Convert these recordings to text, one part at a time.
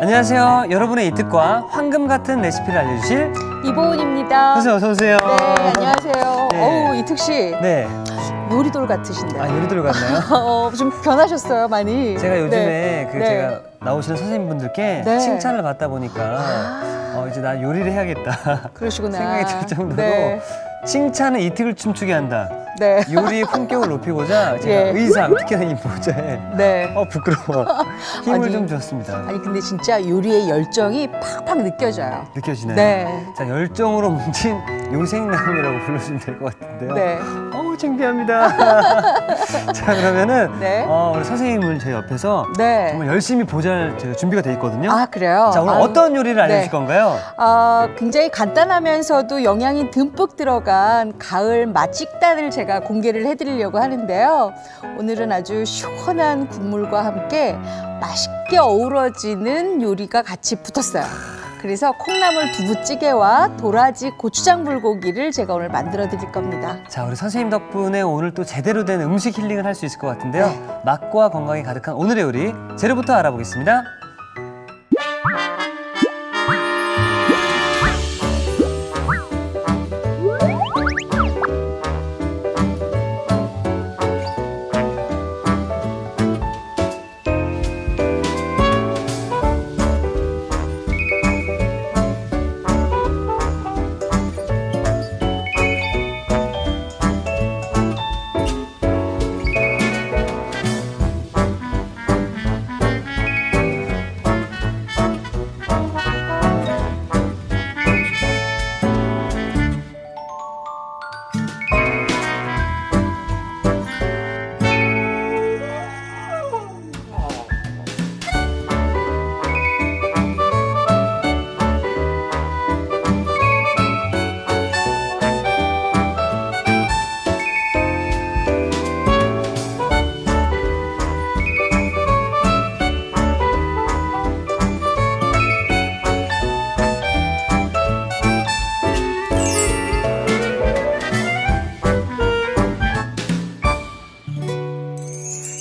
안녕하세요. 여러분의 이특과 황금 같은 레시피를 알려주실 이보은입니다. 어서 오세요. 네, 안녕하세요. 네. 어우, 이특 씨. 네. 요리돌 같으신데. 아, 요리들 같나요? 좀 변하셨어요, 많이. 제가 요즘에 네. 그 네. 제가 나오시는 선생님분들께 네. 칭찬을 받다 보니까 이제 나 요리를 해야겠다 그러시구나. 생각이 들 정도로 네. 칭찬은 이특을 춤추게 한다. 네. 요리의 품격을 높이고자 제가 예. 의상, 특히나 이 모자에 네. 부끄러워. 힘을 아니, 좀 줬습니다. 아니, 근데 진짜 요리의 열정이 팍팍 느껴져요. 느껴지나요? 네. 자, 열정으로 뭉친 요생남이라고 불러주시면 될 것 같은데요. 네. 창피합니다. 자, 그러면은 네. 우리 선생님을 제 옆에서 네. 정말 열심히 보잘 제가 준비가 돼 있거든요. 아, 그래요? 자, 오늘 아유, 어떤 요리를 알려주실 네. 건가요? 굉장히 간단하면서도 영양이 듬뿍 들어간 가을 맛식단을 제가 공개를 해드리려고 하는데요. 오늘은 아주 시원한 국물과 함께 맛있게 어우러지는 요리가 같이 붙었어요. 그래서 콩나물 두부찌개와 도라지 고추장 불고기를 제가 오늘 만들어 드릴 겁니다. 자, 우리 선생님 덕분에 오늘 또 제대로 된 음식 힐링을 할 수 있을 것 같은데요. 네. 맛과 건강이 가득한 오늘의 요리 재료부터 알아보겠습니다.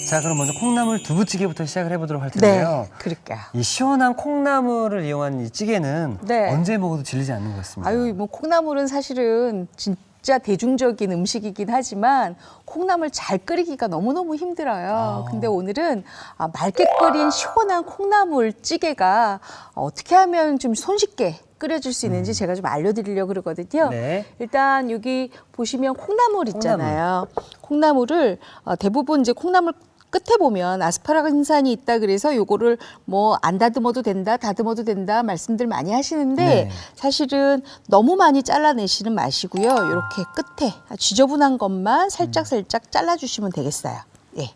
자, 그럼 먼저 콩나물 두부찌개부터 시작을 해보도록 할 텐데요. 네, 그럴게요. 이 시원한 콩나물을 이용한 이 찌개는 네. 언제 먹어도 질리지 않는 것 같습니다. 아유, 뭐 콩나물은 사실은 진짜 대중적인 음식이긴 하지만 콩나물 잘 끓이기가 너무너무 힘들어요. 근데 오늘은 맑게 끓인 시원한 콩나물 찌개가 어떻게 하면 좀 손쉽게 끓여줄 수 있는지 제가 좀 알려드리려고 그러거든요. 네. 일단 여기 보시면 콩나물 있잖아요. 콩나물을 대부분 이제 콩나물 끝에 보면 아스파라긴산이 있다 그래서 요거를 뭐 안 다듬어도 된다, 다듬어도 된다 말씀들 많이 하시는데 네. 사실은 너무 많이 잘라내시는 마시고요. 이렇게 끝에 지저분한 것만 살짝 잘라주시면 되겠어요. 예.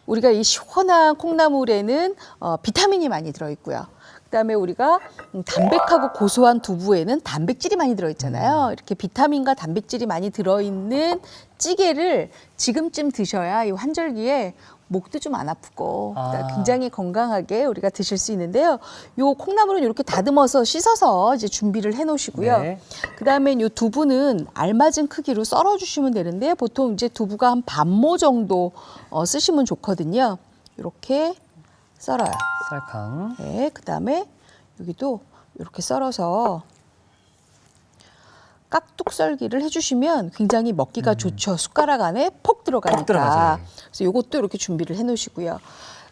우리가 이 시원한 콩나물에는 비타민이 많이 들어있고요. 그다음에 우리가 담백하고 고소한 두부에는 단백질이 많이 들어있잖아요. 이렇게 비타민과 단백질이 많이 들어있는 찌개를 지금쯤 드셔야 이 환절기에 목도 좀 안 아프고 굉장히 건강하게 우리가 드실 수 있는데요. 요 콩나물은 이렇게 다듬어서 씻어서 이제 준비를 해놓으시고요. 네. 그다음에 요 두부는 알맞은 크기로 썰어주시면 되는데 보통 이제 두부가 한 반모 정도 쓰시면 좋거든요. 이렇게 썰어요. 쌀캉. 네, 그다음에 여기도 이렇게 썰어서 깍둑 썰기를 해주시면 굉장히 먹기가 좋죠. 숟가락 안에 폭 들어가니까. 들어가죠. 그래서 이것도 이렇게 준비를 해놓으시고요.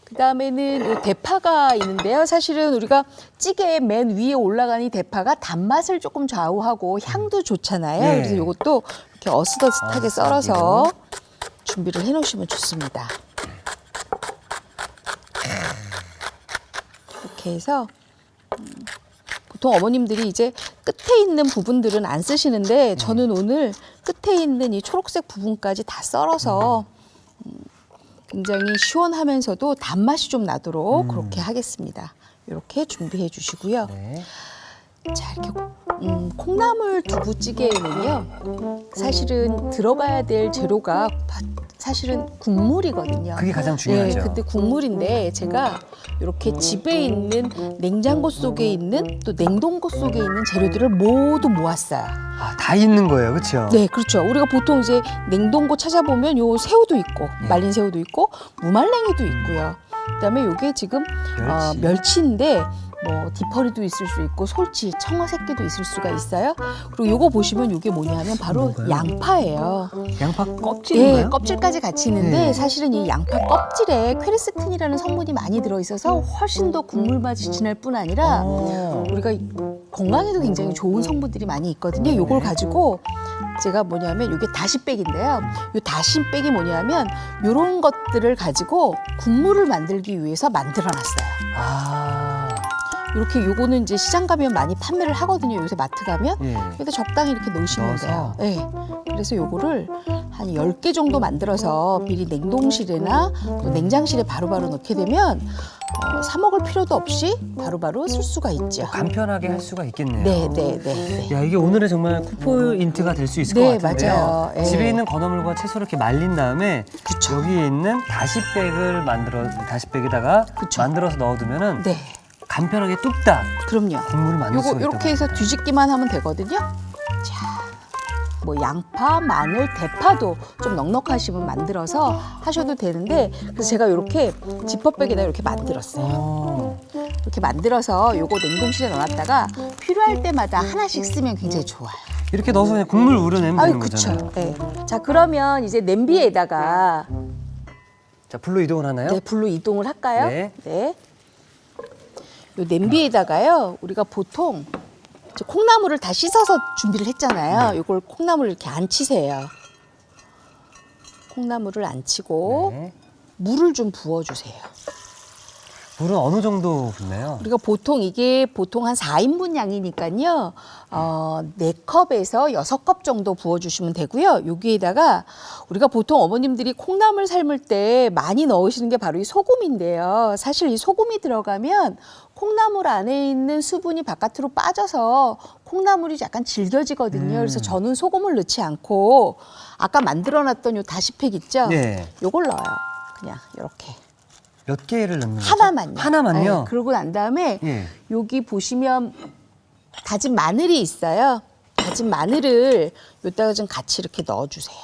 그다음에는 이 대파가 있는데요. 사실은 우리가 찌개 맨 위에 올라가는 이 대파가 단맛을 조금 좌우하고 향도 좋잖아요. 네. 그래서 이것도 이렇게 어스터스하게 썰어서 준비를 해놓으시면 좋습니다. 이렇게 해서 보통 어머님들이 이제 끝에 있는 부분들은 안 쓰시는데 저는 오늘 끝에 있는 이 초록색 부분까지 다 썰어서 굉장히 시원하면서도 단맛이 좀 나도록 그렇게 하겠습니다. 이렇게 준비해 주시고요. 네. 자, 이렇게 콩나물 두부찌개에는요. 사실은 들어가야 될 재료가 사실은 국물이거든요. 그게 가장 중요하죠. 네, 근데 국물인데 제가 이렇게 집에 있는 냉장고 속에 있는 또 냉동고 속에 있는 재료들을 모두 모았어요. 다 있는 거예요, 그렇죠? 네, 그렇죠. 우리가 보통 이제 냉동고 찾아보면 요 새우도 있고 말린 새우도 있고 무말랭이도 있고요. 그다음에 요게 지금 멸치. 멸치인데 뭐 디퍼리도 있을 수 있고 솔치, 청어 새끼도 있을 수가 있어요. 그리고 요거 보시면 요게 뭐냐면 바로 뭔가요? 양파예요. 양파 껍질인가요? 예, 껍질까지 같이 있는데 네. 사실은 이 양파 껍질에 퀘르세틴이라는 성분이 많이 들어있어서 훨씬 더 국물 맛이 진할 뿐 아니라 우리가 건강에도 굉장히 좋은 성분들이 많이 있거든요. 요걸 네. 가지고 제가 뭐냐면 이게 다시백인데요. 요 다시백이 뭐냐면 요런 것들을 가지고 국물을 만들기 위해서 만들어놨어요. 아, 이렇게 요거는 이제 시장 가면 많이 판매를 하거든요. 요새 마트 가면. 예. 여기다 적당히 이렇게 넣으시면 넣어서. 돼요. 네. 그래서 요거를 한 10개 정도 만들어서 미리 냉동실이나 또 냉장실에 바로바로 넣게 되면 사 먹을 필요도 없이 바로바로 쓸 수가 있죠. 간편하게 할 수가 있겠네요. 네. 야, 이게 오늘의 정말 쿠포인트가 될 수 있을 네, 것 같은데요. 맞아요. 예. 집에 있는 건어물과 채소를 이렇게 말린 다음에 그쵸. 여기에 있는 다시백에다가 그쵸. 만들어서 넣어두면은 네. 간편하게 뚝딱 그럼요. 국물을 만들 수가 요거 있다고. 이렇게 해서 뒤집기만 하면 되거든요. 자, 뭐 양파, 마늘, 대파도 좀 넉넉하시면 만들어서 하셔도 되는데 그래서 제가 이렇게 지퍼백에다 이렇게 만들었어요. 어, 이렇게 만들어서 요거 냉동실에 넣어놨다가 필요할 때마다 하나씩 쓰면 굉장히 좋아요. 이렇게 넣어서 그냥 국물 우려내면 아유, 되는 거잖아요. 그쵸. 네. 자, 그러면 이제 냄비에다가 자, 불로 이동을 하나요? 네, 불로 이동을 할까요? 네. 요 냄비에다가요, 우리가 보통 이제 콩나물을 다 씻어서 준비를 했잖아요. 요걸 콩나물을 이렇게 안 치세요. 콩나물을 안 치고 네. 물을 좀 부어주세요. 물은 어느 정도 붓나요? 우리가 이게 보통 한 4인분 양이니까요. 4컵에서 6컵 정도 부어주시면 되고요. 여기에다가 우리가 보통 어머님들이 콩나물 삶을 때 많이 넣으시는 게 바로 이 소금인데요. 사실 이 소금이 들어가면 콩나물 안에 있는 수분이 바깥으로 빠져서 콩나물이 약간 질겨지거든요. 그래서 저는 소금을 넣지 않고 아까 만들어놨던 요 다시팩 있죠? 네. 요걸 넣어요. 그냥 이렇게. 몇 개를 넣는 거죠? 하나만요. 하나만요? 네, 그러고 난 다음에 예. 여기 보시면 다진 마늘이 있어요. 다진 마늘을 여기다가 좀 같이 이렇게 넣어주세요.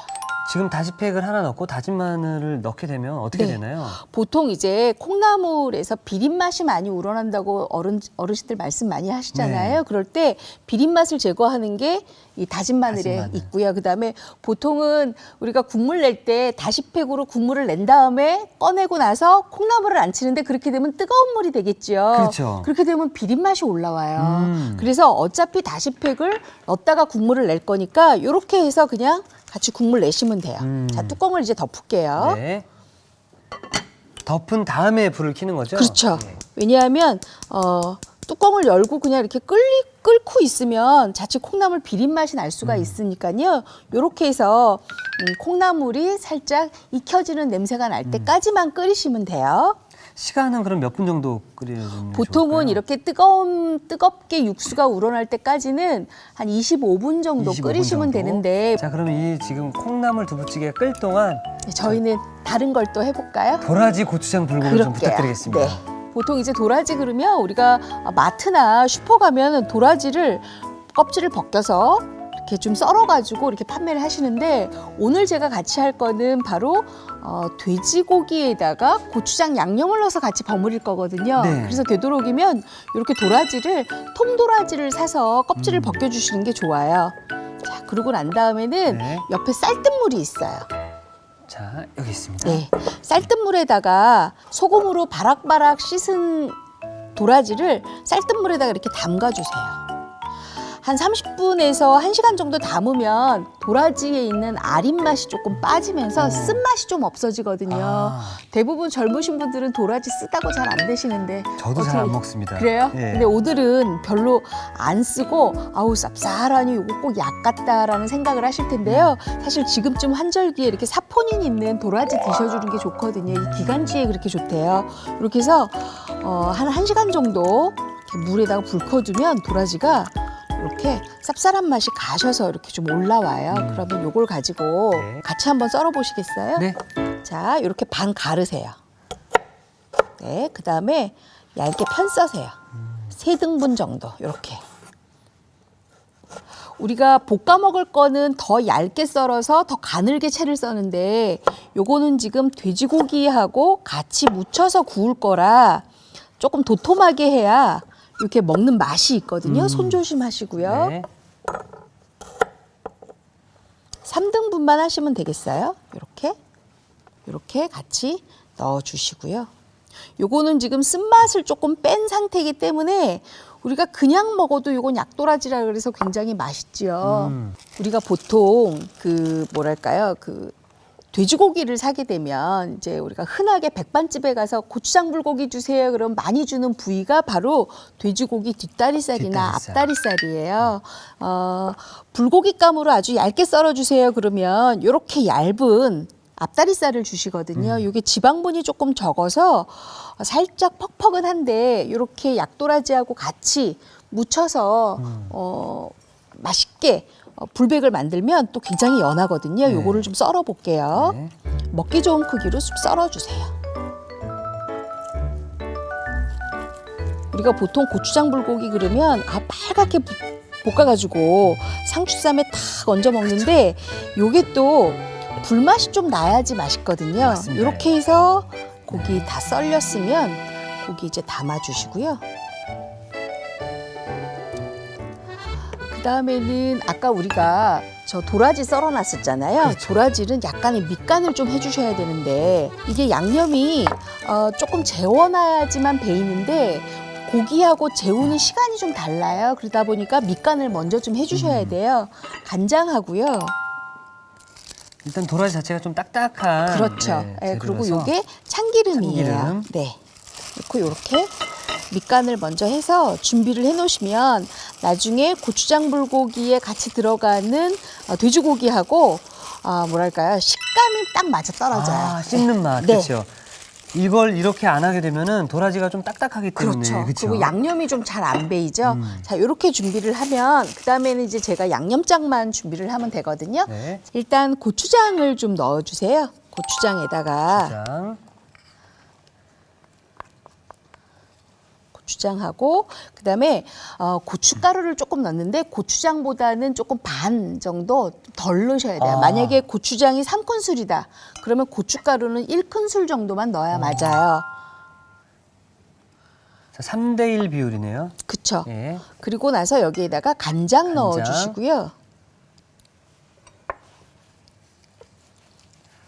지금 다시팩을 하나 넣고 다진 마늘을 넣게 되면 어떻게 네. 되나요? 보통 이제 콩나물에서 비린 맛이 많이 우러난다고 어르신들 말씀 많이 하시잖아요. 네. 그럴 때 비린 맛을 제거하는 게 이 다진 마늘에 다진 마늘. 있고요. 그다음에 보통은 우리가 국물 낼 때 다시팩으로 국물을 낸 다음에 꺼내고 나서 콩나물을 안 치는데 그렇게 되면 뜨거운 물이 되겠죠. 그렇죠. 그렇게 되면 비린 맛이 올라와요. 음. 그래서 어차피 다시팩을 넣었다가 국물을 낼 거니까 이렇게 해서 그냥 같이 국물 내시면 돼요. 자, 뚜껑을 이제 덮을게요. 네. 덮은 다음에 불을 켜는 거죠? 그렇죠. 네. 왜냐하면 뚜껑을 열고 그냥 이렇게 끓고 있으면 자칫 콩나물 비린 맛이 날 수가 있으니까요. 이렇게 해서 콩나물이 살짝 익혀지는 냄새가 날 때까지만 끓이시면 돼요. 시간은 그럼 몇 분 정도 끓여주면 보통은 좋을까요? 이렇게 뜨겁게 육수가 우러날 때까지는 한 25분 정도 25분 끓이시면 정도? 되는데 자, 그럼 이 지금 콩나물 두부찌개가 끓 동안 저희는 다른 걸 또 해볼까요? 도라지 고추장 불고기 좀 그럴게요. 부탁드리겠습니다. 네. 보통 이제 도라지 그러면 우리가 마트나 슈퍼 가면 도라지를 껍질을 벗겨서 이렇게 좀 썰어가지고 이렇게 판매를 하시는데 오늘 제가 같이 할 거는 바로 돼지고기에다가 고추장 양념을 넣어서 같이 버무릴 거거든요. 네. 그래서 되도록이면 이렇게 통도라지를 사서 껍질을 벗겨주시는 게 좋아요. 자, 그러고 난 다음에는 네. 옆에 쌀뜨물이 있어요. 자, 여기 있습니다. 네, 쌀뜨물에다가 소금으로 바락바락 씻은 도라지를 쌀뜨물에다가 이렇게 담가주세요. 한 30분에서 1시간 정도 담으면 도라지에 있는 아린 맛이 조금 빠지면서 쓴맛이 좀 없어지거든요. 아. 대부분 젊으신 분들은 도라지 쓰다고 잘 안 드시는데 저도 잘 안 먹습니다. 그래요? 예. 근데 오늘은 별로 안 쓰고 아우 쌉쌀하니 이거 꼭 약 같다라는 생각을 하실 텐데요. 사실 지금쯤 한절기에 이렇게 사포닌 있는 도라지 드셔주는 게 좋거든요. 이 기관지에 그렇게 좋대요. 이렇게 해서 한 1시간 정도 이렇게 물에다가 불 켜두면 도라지가 이렇게 쌉쌀한 맛이 가셔서 이렇게 좀 올라와요. 그러면 요걸 가지고 네. 같이 한번 썰어 보시겠어요? 네. 자, 이렇게 반 가르세요. 네, 그 다음에 얇게 편 써세요. 3등분 정도, 이렇게. 우리가 볶아 먹을 거는 더 얇게 썰어서 더 가늘게 채를 써는데 요거는 지금 돼지고기하고 같이 묻혀서 구울 거라 조금 도톰하게 해야 이렇게 먹는 맛이 있거든요. 손 조심하시고요. 네. 3등분만 하시면 되겠어요. 이렇게 같이 넣어주시고요. 요거는 지금 쓴맛을 조금 뺀 상태이기 때문에 우리가 그냥 먹어도 요건 약도라지라 그래서 굉장히 맛있지요. 우리가 보통 그 뭐랄까요, 그 돼지고기를 사게 되면 이제 우리가 흔하게 백반집에 가서 고추장 불고기 주세요. 그럼 많이 주는 부위가 바로 돼지고기 뒷다리살이나 뒷다리살. 앞다리살이에요. 불고기감으로 아주 얇게 썰어 주세요. 그러면 이렇게 얇은 앞다리살을 주시거든요. 이게 지방분이 조금 적어서 살짝 퍽퍽은 한데 이렇게 약도라지하고 같이 묻혀서 맛있게 불백을 만들면 또 굉장히 연하거든요. 네. 요거를 좀 썰어 볼게요. 네. 먹기 좋은 크기로 쑥 썰어 주세요. 우리가 보통 고추장 불고기 그러면 빨갛게 볶아가지고 상추쌈에 탁 얹어 먹는데 요게 또 불맛이 좀 나야지 맛있거든요. 맞습니다. 이렇게 해서 고기 다 썰렸으면 고기 이제 담아주시고요. 그 다음에는 아까 우리가 저 도라지 썰어놨었잖아요. 그렇죠. 도라지는 약간의 밑간을 좀 해주셔야 되는데 이게 양념이 조금 재워놔야지만 배이는데 고기하고 재우는 시간이 좀 달라요. 그러다 보니까 밑간을 먼저 좀 해주셔야 돼요. 간장하고요. 일단 도라지 자체가 좀 딱딱한. 그렇죠. 네, 그리고 재료라서. 요게 참기름이에요. 참기름. 네. 넣고 요렇게 밑간을 먼저 해서 준비를 해 놓으시면 나중에 고추장 불고기에 같이 들어가는 돼지고기하고 뭐랄까요? 식감이 딱 맞아 떨어져요. 씹는 맛. 네. 그렇죠. 이걸 이렇게 안 하게 되면은 도라지가 좀 딱딱하기 때문에. 그렇죠. 그렇죠. 그리고 양념이 좀 잘 안 배이죠. 자, 이렇게 준비를 하면 그다음에는 이제 제가 양념장만 준비를 하면 되거든요. 네. 일단 고추장을 좀 넣어 주세요. 고추장에다가 고추장하고 그다음에 고춧가루를 조금 넣는데 고추장보다는 조금 반 정도 덜 넣으셔야 돼요. 만약에 고추장이 3큰술이다. 그러면 고춧가루는 1큰술 정도만 넣어야 맞아요. 자, 3대1 비율이네요. 그쵸? 예. 그리고 나서 여기에다가 간장 간장. 넣어주시고요.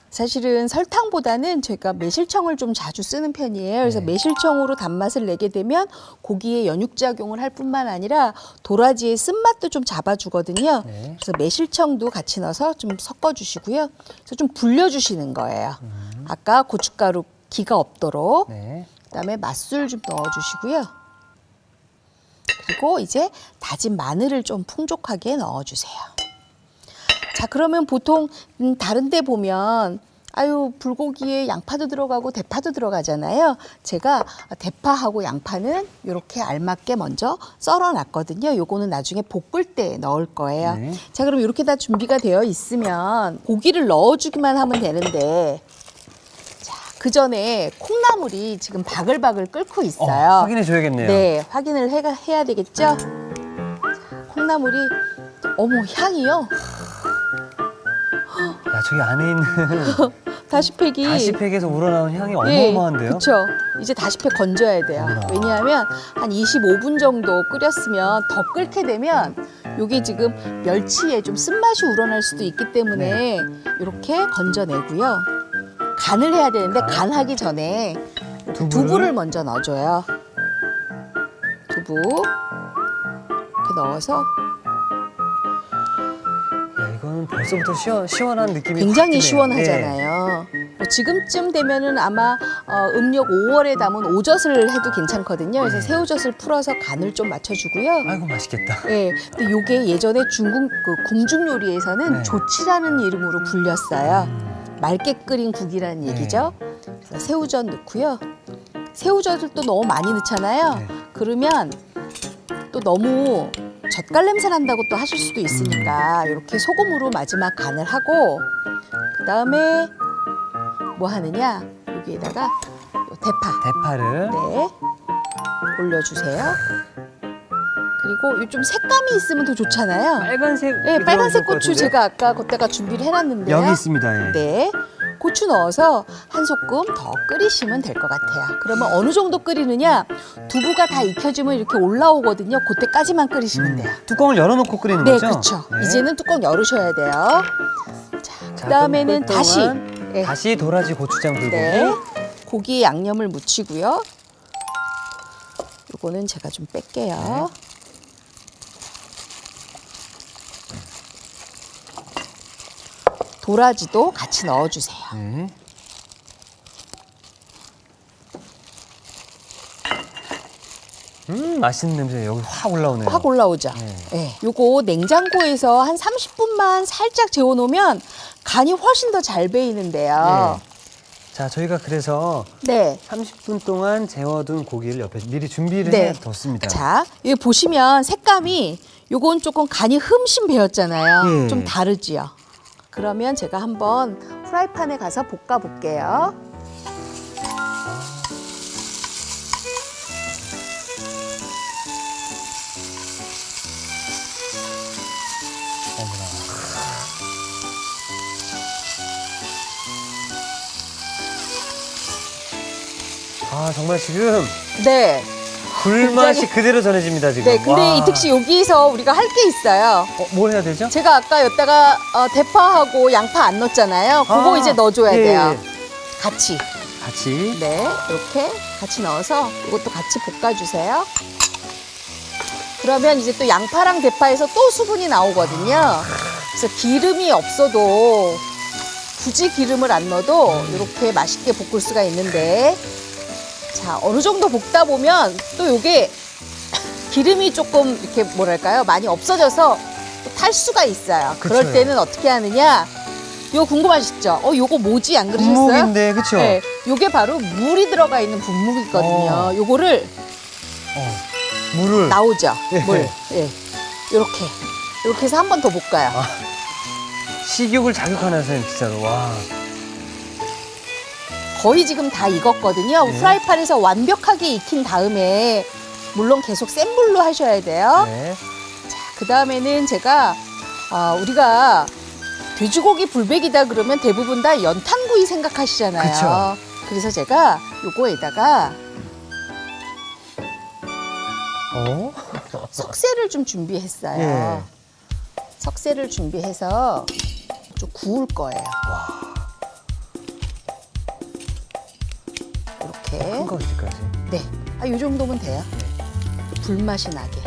사실은 설탕보다는 제가 매실청을 좀 자주 쓰는 편이에요. 그래서 네. 매실청으로 단맛을 내게 되면 고기에 연육작용을 할 뿐만 아니라 도라지의 쓴맛도 좀 잡아주거든요. 네. 그래서 매실청도 같이 넣어서 좀 섞어주시고요. 그래서 좀 불려주시는 거예요. 아까 고춧가루 기가 없도록. 네. 그다음에 맛술 좀 넣어주시고요. 그리고 이제 다진 마늘을 좀 풍족하게 넣어주세요. 자, 그러면 보통 다른 데 보면 불고기에 양파도 들어가고 대파도 들어가잖아요. 제가 대파하고 양파는 이렇게 알맞게 먼저 썰어놨거든요. 요거는 나중에 볶을 때 넣을 거예요. 네. 자, 그럼 이렇게 다 준비가 되어 있으면 고기를 넣어주기만 하면 되는데 그 전에 콩나물이 지금 바글바글 끓고 있어요. 확인해 줘야겠네요. 네, 확인을 해야 되겠죠? 자, 콩나물이 어머 향이요. 야, 저기 안에 있는 다시팩이 다시팩에서 우러나온 향이 예, 어마어마한데요. 그렇죠. 이제 다시팩 건져야 돼요. 어머나. 왜냐하면 한 25분 정도 끓였으면 더 끓게 되면 요게 지금 멸치에 좀 쓴맛이 우러날 수도 있기 때문에 이렇게 건져내고요. 간을 해야 되는데 간하기 전에 두부를 먼저 넣어줘요. 두부 이렇게 넣어서 야, 이거는 벌써부터 시원한 느낌이 확 굉장히 드네요. 시원하잖아요. 뭐 지금쯤 되면은 아마 음력 5월에 담은 오젓을 해도 괜찮거든요. 그래서 네. 새우젓을 풀어서 간을 좀 맞춰주고요. 아이고 맛있겠다. 예, 근데 요게 예전에 중국 그 궁중 요리에서는 네. 조치라는 이름으로 불렸어요. 맑게 끓인 국이라는 얘기죠. 그래서 새우젓 넣고요. 새우젓을 또 너무 많이 넣잖아요. 네. 그러면 또 너무 젓갈 냄새 난다고 또 하실 수도 있으니까 이렇게 소금으로 마지막 간을 하고 그 다음에 뭐 하느냐 여기에다가 요 대파를. 네 올려주세요. 그리고 좀 색감이 있으면 더 좋잖아요. 빨간색. 네, 빨간색 고추 제가 아까 그때가 준비를 해놨는데요. 여기 있습니다. 예. 네, 고추 넣어서 한 소끔 더 끓이시면 될 것 같아요. 그러면 어느 정도 끓이느냐? 두부가 다 익혀지면 이렇게 올라오거든요. 그때까지만 끓이시면 돼요. 뚜껑을 열어놓고 끓이는 네, 거죠? 그렇죠. 네. 이제는 뚜껑 열으셔야 돼요. 자, 자, 그다음에는 그럼 끓 다시 동안 네. 다시 도라지 고추장 불고기. 네, 고기에 양념을 묻히고요. 요거는 제가 좀 뺄게요. 도라지도 같이 넣어주세요. 네. 맛있는 냄새 여기 확 올라오네요. 확 올라오죠. 네. 네. 요거 냉장고에서 한 30분만 살짝 재워놓으면 간이 훨씬 더 잘 배이는데요. 자, 저희가 그래서 네. 30분 동안 재워둔 고기를 옆에 미리 준비를 네. 해뒀습니다. 자, 여기 보시면 색감이 요건 조금 간이 흠씬 배었잖아요. 예. 좀 다르지요. 그러면 제가 한번 프라이팬에 가서 볶아 볼게요. 어머나. 아, 정말 지금 네. 불맛이 굉장히- 그대로 전해집니다, 지금. 네, 근데 와. 이특 씨 여기서 우리가 할 게 있어요. 뭘 해야 되죠? 제가 아까 여기다가 대파하고 양파 안 넣었잖아요. 그거 아, 이제 넣어줘야 예, 돼요. 예. 같이. 같이. 네, 이렇게 같이 넣어서 이것도 같이 볶아주세요. 그러면 이제 또 양파랑 대파에서 또 수분이 나오거든요. 그래서 기름이 없어도 굳이 기름을 안 넣어도 이렇게 맛있게 볶을 수가 있는데, 자, 어느 정도 볶다 보면 또 요게 기름이 조금 이렇게 뭐랄까요? 많이 없어져서 또 탈 수가 있어요. 그럴 그쵸. 때는 어떻게 하느냐? 이거 궁금하시죠? 요거 뭐지? 안 그러셨어요? 분무기인데, 그쵸? 네, 요게 바로 물이 들어가 있는 분무기거든요. 요거를 물을. 나오죠. 예. 물. 예. 이렇게 해서 한 번 더 볶아요. 식욕을 자극하는 선생님, 진짜로. 와. 거의 지금 다 익었거든요. 네. 프라이팬에서 완벽하게 익힌 다음에 물론 계속 센 불로 하셔야 돼요. 네. 자, 그 다음에는 제가 우리가 돼지고기 불백이다 그러면 대부분 다 연탄구이 생각하시잖아요. 그쵸. 그래서 제가 요거에다가 석쇠를 좀 준비했어요. 예. 석쇠를 준비해서 좀 구울 거예요. 이렇게. 큰 것까지. 네. 요 정도면 돼요. 불맛이 나게.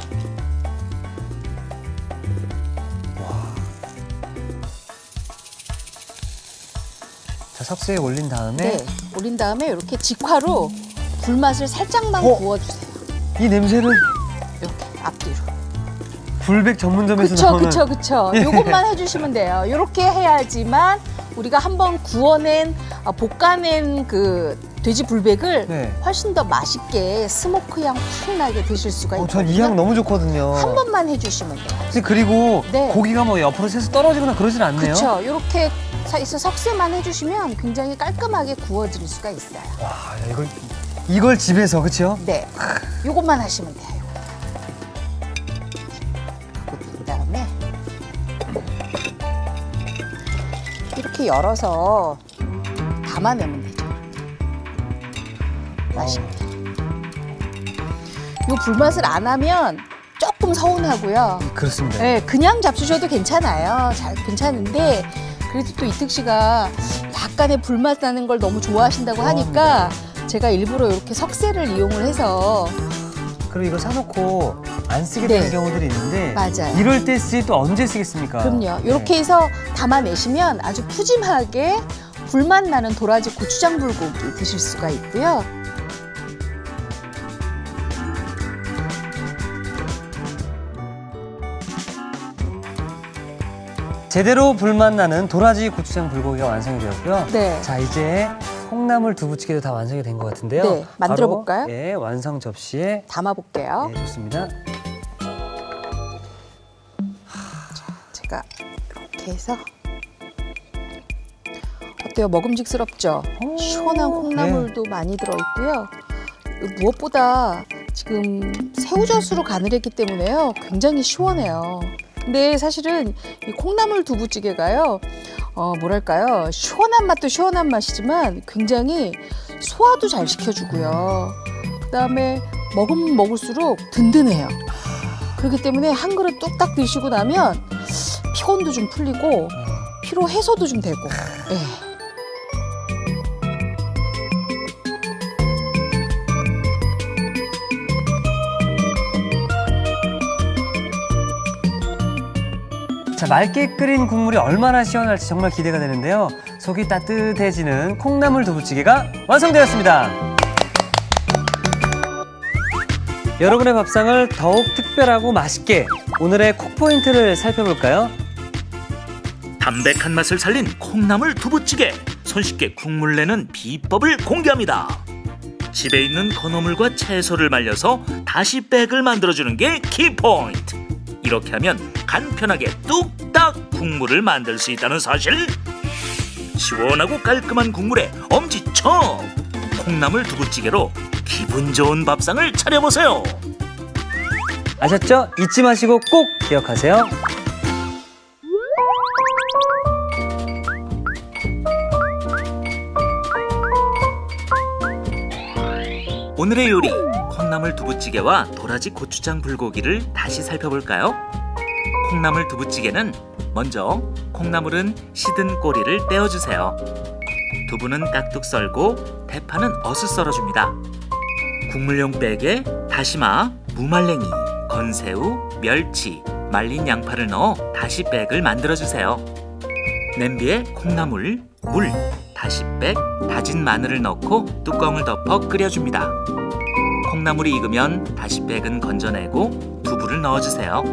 자, 석쇠에 올린 다음에 네. 올린 다음에 이렇게 직화로 불맛을 살짝만 어? 구워주세요. 이 냄새는 이렇게 앞뒤로. 불백 전문점에서 그쵸, 나오는. 그쵸. 예. 요것만 해주시면 돼요. 이렇게 해야지만 우리가 한번 구워낸, 볶아낸 그 돼지 불백을 네. 훨씬 더 맛있게 스모크 향 푹 나게 드실 수가 있거든요. 전 이 향 너무 좋거든요. 한 번만 해주시면 돼요. 선생님, 그리고 네. 고기가 뭐 옆으로 새서 떨어지거나 그러진 않네요. 그렇죠. 이렇게 석쇠만 해주시면 굉장히 깔끔하게 구워드릴 수가 있어요. 와, 야, 이걸 집에서, 그렇죠? 네, 요것만 하시면 돼요. 그 다음에 이렇게 열어서 담아내면 되죠. 맛있게. 요 불맛을 안 하면 조금 서운하고요. 그렇습니다. 네, 그냥 잡수셔도 괜찮아요. 괜찮은데 그래도 또 이특 씨가 약간의 불맛 나는 걸 너무 좋아하신다고 하니까 제가 일부러 이렇게 석쇠를 이용을 해서 그리고 이거 사놓고 안 쓰게 네. 되는 경우들이 있는데 맞아요. 이럴 때 쓰지 또 언제 쓰겠습니까? 그럼요. 네. 이렇게 해서 담아내시면 아주 푸짐하게 불맛 나는 도라지 고추장 불고기 드실 수가 있고요. 제대로 불맛 나는 도라지 고추장 불고기가 완성이 되었고요. 네. 자, 이제 콩나물 두부찌개도 다 완성이 된 것 같은데요. 네, 만들어 바로, 볼까요? 예, 완성 접시에 담아볼게요. 네, 좋습니다. 제가 이렇게 해서 어때요? 먹음직스럽죠? 오, 시원한 콩나물도 많이 들어있고요. 무엇보다 지금 새우젓으로 간을 했기 때문에요. 굉장히 시원해요. 근데 사실은 이 콩나물 두부찌개가요. 뭐랄까요? 시원한 맛도 시원한 맛이지만 굉장히 소화도 잘 시켜주고요. 그다음에 먹으면 먹을수록 든든해요. 그렇기 때문에 한 그릇 뚝딱 드시고 나면 피곤도 좀 풀리고 피로 해소도 좀 되고. 예. 자, 맑게 끓인 국물이 얼마나 시원할지 정말 기대가 되는데요. 속이 따뜻해지는 콩나물 두부찌개가 완성되었습니다. 여러분의 밥상을 더욱 특별하고 맛있게 오늘의 콕포인트를 살펴볼까요? 담백한 맛을 살린 콩나물 두부찌개. 손쉽게 국물 내는 비법을 공개합니다. 집에 있는 건어물과 채소를 말려서 다시 백을 만들어주는 게 키포인트. 이렇게 하면 간편하게 뚝딱 국물을 만들 수 있다는 사실. 시원하고 깔끔한 국물에 엄지척. 콩나물 두부찌개로 기분 좋은 밥상을 차려보세요. 아셨죠? 잊지 마시고 꼭 기억하세요. 오늘의 요리, 콩나물 두부찌개와 도라지 고추장 불고기를 다시 살펴볼까요? 콩나물 두부찌개는 먼저 콩나물은 시든 꼬리를 떼어주세요. 두부는 깍둑 썰고 대파는 어슷 썰어줍니다. 국물용 백에 다시마, 무말랭이, 건새우, 멸치, 말린 양파를 넣어 다시 백을 만들어주세요. 냄비에 콩나물, 물, 다시백, 다진 마늘을 넣고 뚜껑을 덮어 끓여줍니다. 콩나물이 익으면 다시백은 건져내고 두부를 넣어주세요.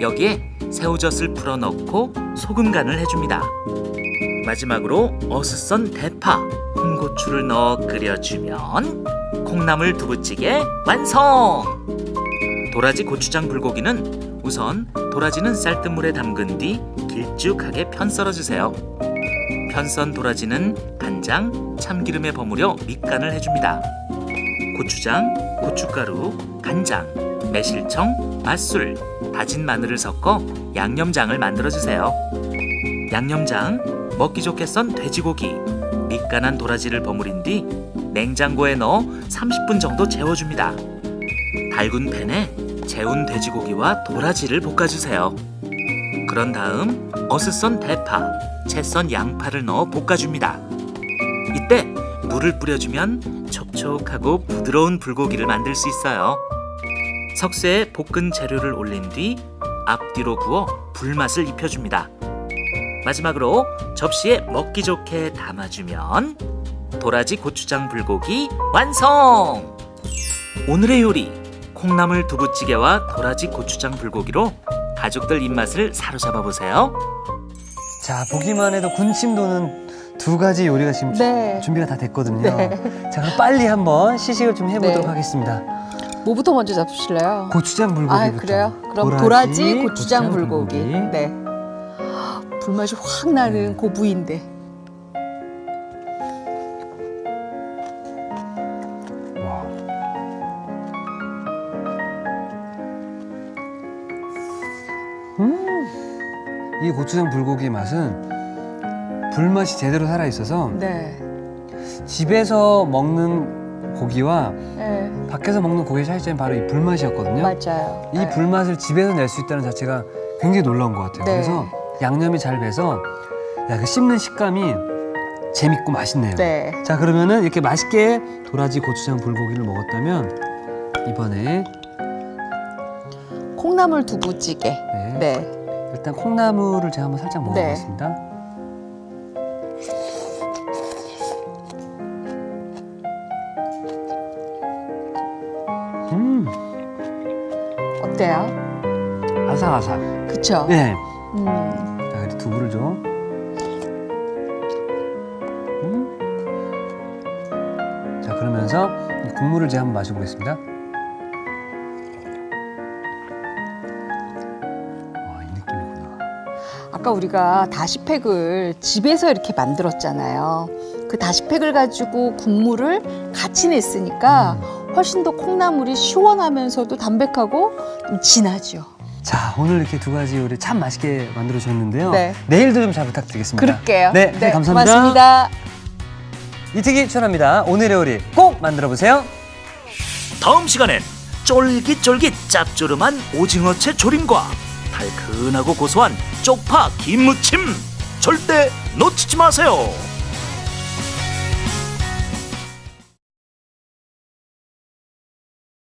여기에 새우젓을 풀어 넣고 소금 간을 해줍니다. 마지막으로 어슷 썬 대파, 홍고추를 넣어 끓여주면 콩나물 두부찌개 완성! 도라지 고추장 불고기는 우선 도라지는 쌀뜨물에 담근 뒤 길쭉하게 편 썰어주세요. 편썬 도라지는 간장, 참기름에 버무려 밑간을 해줍니다. 고추장, 고춧가루, 간장, 매실청, 맛술, 다진 마늘을 섞어 양념장을 만들어주세요. 양념장, 먹기 좋게 썬 돼지고기, 밑간한 도라지를 버무린 뒤 냉장고에 넣어 30분 정도 재워줍니다. 달군 팬에 재운 돼지고기와 도라지를 볶아주세요. 그런 다음 어슷 썬 대파, 채 썬 양파를 넣어 볶아줍니다. 이때 물을 뿌려주면 촉촉하고 부드러운 불고기를 만들 수 있어요. 석쇠에 볶은 재료를 올린 뒤 앞뒤로 구워 불맛을 입혀줍니다. 마지막으로 접시에 먹기 좋게 담아주면 도라지 고추장 불고기 완성! 오늘의 요리, 콩나물 두부찌개와 도라지 고추장 불고기로 가족들 입맛을 사로잡아 보세요. 자, 보기만 해도 군침 도는 두 가지 요리가 지금 네. 준비가 다 됐거든요. 네. 자, 그럼 빨리 한번 시식을 좀 해보도록 네. 하겠습니다. 뭐부터 먼저 잡수실래요? 고추장 불고기부터. 아, 그래요? 그럼 도라지 고추장 불고기. 네. 불맛이 확 나는 그 부위인데. 와. 이 고추장 불고기의 맛은 불맛이 제대로 살아 있어서 네. 집에서 먹는 고기와 네. 밖에서 먹는 고기의 차이점이 바로 이 불맛이었거든요. 맞아요. 이 네. 불맛을 집에서 낼 수 있다는 자체가 굉장히 놀라운 것 같아요. 네. 그래서 양념이 잘 배서 그 씹는 식감이 재밌고 맛있네요. 네. 자, 그러면은 이렇게 맛있게 도라지 고추장 불고기를 먹었다면 이번에 콩나물 두부찌개. 네, 네. 일단 콩나물을 제가 한번 살짝 네. 먹어보겠습니다. 어때요? 아삭아삭. 그쵸? 네. 음. 자, 그리고 두부를 좀. 자, 그러면서 이 국물을 제가 한번 마셔보겠습니다. 와, 이 느낌이구나. 아까 우리가 다시팩을 집에서 이렇게 만들었잖아요. 그 다시팩을 가지고 국물을 같이 냈으니까 훨씬 더 콩나물이 시원하면서도 담백하고 좀 진하죠. 자, 오늘 이렇게 두 가지 요리 참 맛있게 만들어 주셨는데요. 네. 내일도 좀 잘 부탁드리겠습니다. 그럴게요. 네, 감사합니다. 고맙습니다. 이특이 추천합니다. 오늘의 요리 꼭 만들어 보세요. 다음 시간엔 쫄깃쫄깃 짭조름한 오징어채 조림과 달큰하고 고소한 쪽파 김무침 절대 놓치지 마세요.